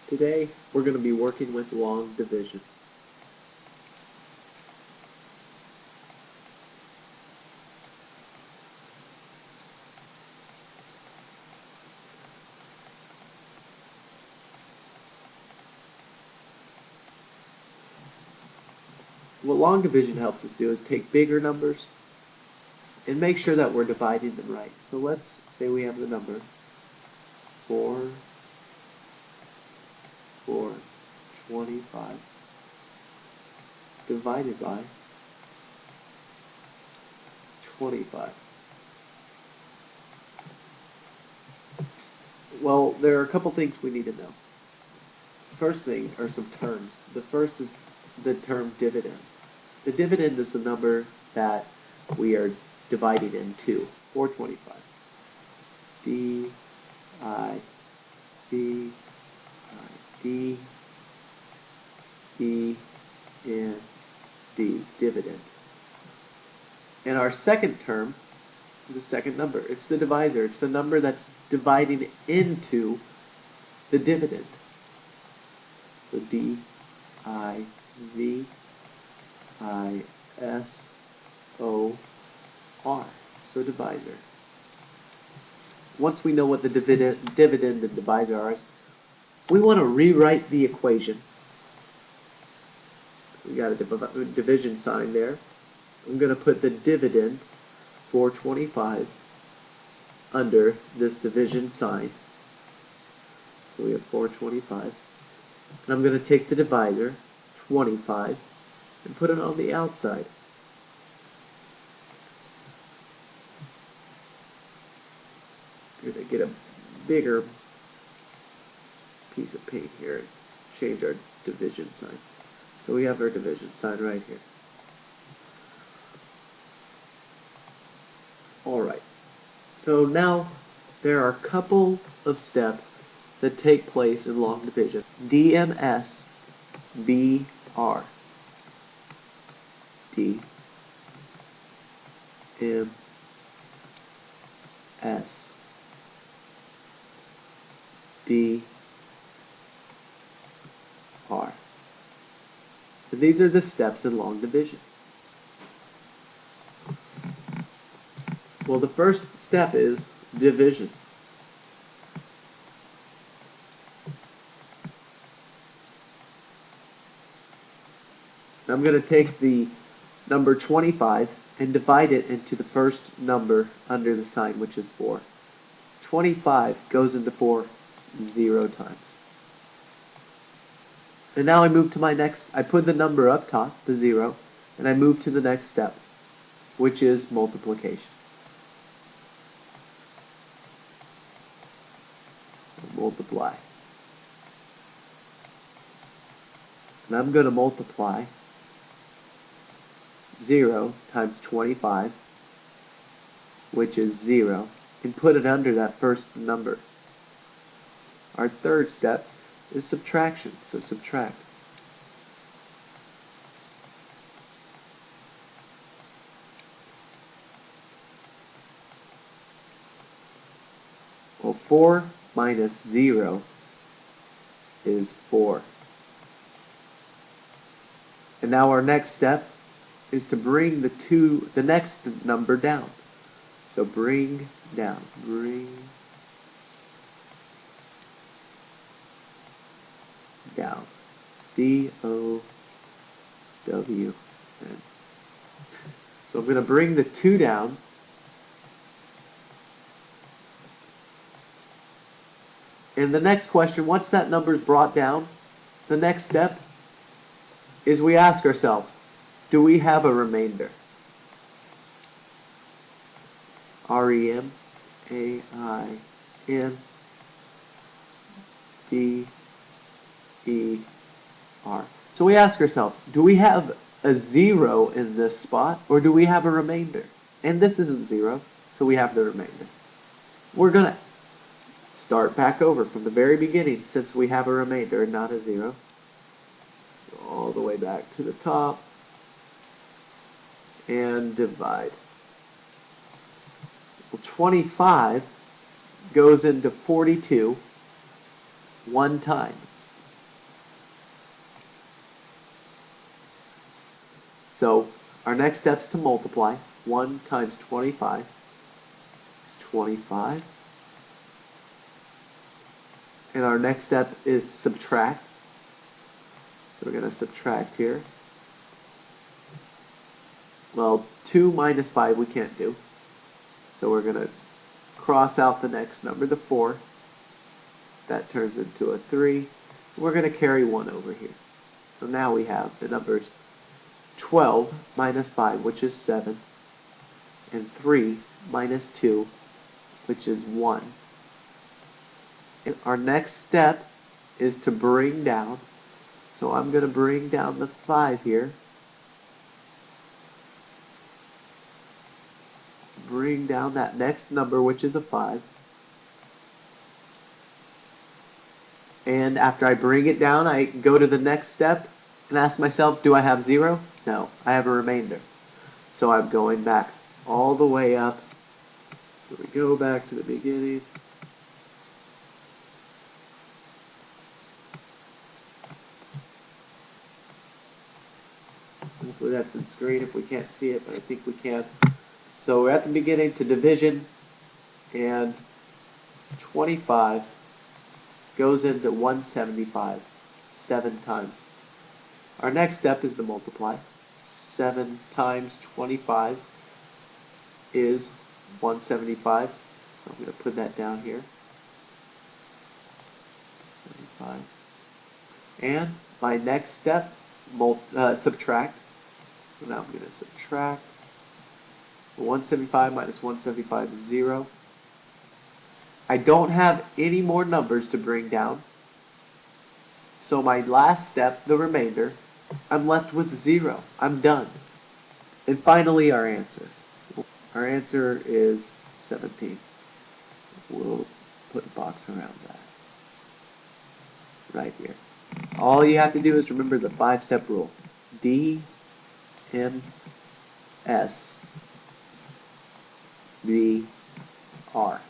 Today we're going to be working with long division. What long division helps us do is take bigger numbers and make sure that we're dividing them right. So let's say we have the number 425 divided by 25. Well, there are a couple things we need to know. First thing are some terms. The first is the term dividend. The dividend is the number that we are dividing into. 425. D-I-V-I-D E-N-D, dividend. And our second term is the second number. It's the divisor. It's the number that's dividing into the dividend. So D-I-V-I-S-O-R. So divisor. Once we know what the dividend and divisor are, we want to rewrite the equation. We got a division sign there. I'm going to put the dividend 425 under this division sign. So we have 425. And I'm going to take the divisor, 25, and put it on the outside. We're going to get a bigger piece of paint here and change our division sign. So we have our division sign right here. Alright, so now there are a couple of steps that take place in long division. DMS BR. D M S B R. And these are the steps in long division. Well, the first step is division. I'm going to take the number 25 and divide it into the first number under the sign, which is 4. 25 goes into 4 0 times. And now I move to my next, I put the number up top, the 0, and I move to the next step, which is multiplication. Multiply. And I'm going to multiply 0 times 25, which is 0, and put it under that first number. Our third step is subtraction, so subtract. Well, 4 minus 0 is 4. And now our next step is to bring the next number down. So bring down, bring down. D-O-W-N. So I'm going to bring the 2 down. And the next question, once that number is brought down, the next step is we ask ourselves, do we have a remainder? R-E-M-A-I-N-D-E-R. So we ask ourselves, do we have a 0 in this spot, or do we have a remainder? And this isn't 0, so we have the remainder. We're going to start back over from the very beginning, since we have a remainder and not a 0. All the way back to the top, and divide. Well, 25 goes into 42 one time. So our next step is to multiply. 1 times 25 is 25. And our next step is to subtract. So we're going to subtract here. Well, 2 minus 5 we can't do. So we're going to cross out the next number, the 4. That turns into a 3. We're going to carry 1 over here. So now we have the numbers 12 minus 5, which is 7, and 3 minus 2, which is 1. And our next step is to bring down. So I'm going to bring down the 5 here. Bring down that next number, which is a 5. And after I bring it down, I go to the next step and ask myself, do I have 0? No, I have a remainder. So I'm going back all the way up. So we go back to the beginning. Hopefully that's in screen if we can't see it, but I think we can. So we're at the beginning to division, and 25 goes into 175 7 times. Our next step is to multiply. 7 times 25 is 175. So I'm going to put that down here. 75. And my next step, subtract. So now I'm going to subtract. 175 minus 175 is 0. I don't have any more numbers to bring down. So my last step, the remainder, I'm left with 0. I'm done. And finally our answer. Our answer is 17. We'll put a box around that. Right here. All you have to do is remember the 5-step rule. D, M, S, B, R.